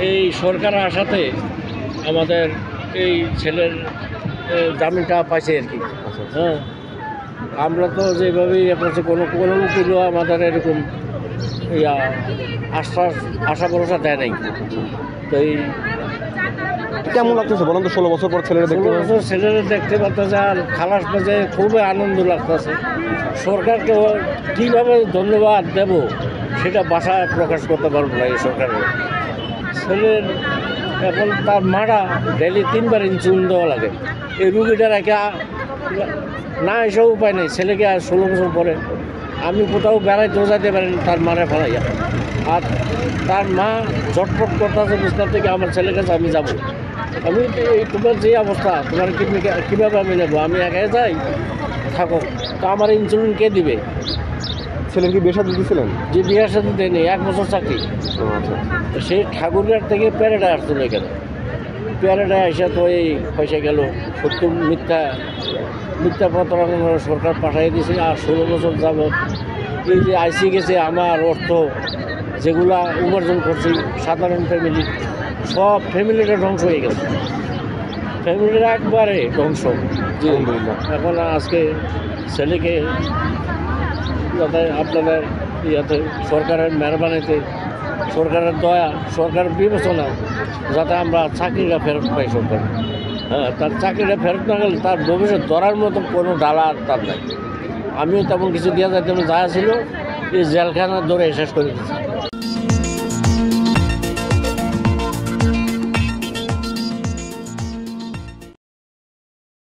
এই সরকার আসাতে আমাদের এই ছেলের জামিনটা পাইছে আর কি। হ্যাঁ, আমরা তো যেভাবেই করছি কোনো কোনো উকিলও আমাদের এরকম আশা ভরসা দেয় নাই। তো এই কেমন লাগতেছে বলেন তো? 16 বছর পর ছেলেরা দেখতে 16 বছর ছেলেরা দেখতে পারতেছে আর খালাস পেয়েছে, খুবই আনন্দ লাগতেছে। সরকারকে কীভাবে ধন্যবাদ দেব সেটা ভাষায় প্রকাশ করতে পারবো না এই সরকারের। ছেলের এখন তার মারা ডেলি 3বার ইনসুলিন দেওয়া লাগে। এই রুগীটা রেখে না এসব উপায় নেই। ছেলেকে আর 16 বছর পরে আমি কোথাও বেড়াইতেও যেতে পারি না তার মারে ফেলাইয়া। আর তার মা ঝটফট করতেছে বিছনা থেকে, আমার ছেলের কাছে আমি যাব। আমি এই তোমার যে অবস্থা, তোমার কীভাবে আমি নেবো? আমি একাই যাই, থাকো। তো আমার ইনসুলিন কে দিবে? ছেলের কি বিয়ে শাদী দিয়েছিলেন? যে বিয়ের সাথে দেয়নি, 1 বছর চাকরি। আচ্ছা। সেই ঠাকুরগার থেকে প্যারেডায় আসছিল এখানে। প্যারেডায় এসে তো এই পয়সা গেল, সত্য মিথ্যা প্রতারণা সরকার পাঠিয়ে দিয়েছে। আর 16 বছর যাবৎ এই যে আইসি গেছে, আমার অর্থ যেগুলা উপার্জন করছি সাধারণ ফ্যামিলি, সব ফ্যামিলিটা ধ্বংস হয়ে গেছে। ফ্যামিলির একবারে ধ্বংস। আলহামদুলিল্লাহ। এখন আজকে ছেলেকে যাতে আপনাদের ইয়াতে সরকারের মেহরবানিতে, সরকারের দয়া, সরকারের বিবেচনা যাতে আমরা চাকরিটা ফেরত পাই সরকার। হ্যাঁ, তার চাকরিটা ফেরত না গেলে তার ভবিষ্যৎ ধরার মতো কোনো ডালা তার নাই। আমিও তেমন কিছু দেওয়া যাইতে যা ছিল এই জেলখানা ধরে শেষ করে দিচ্ছি।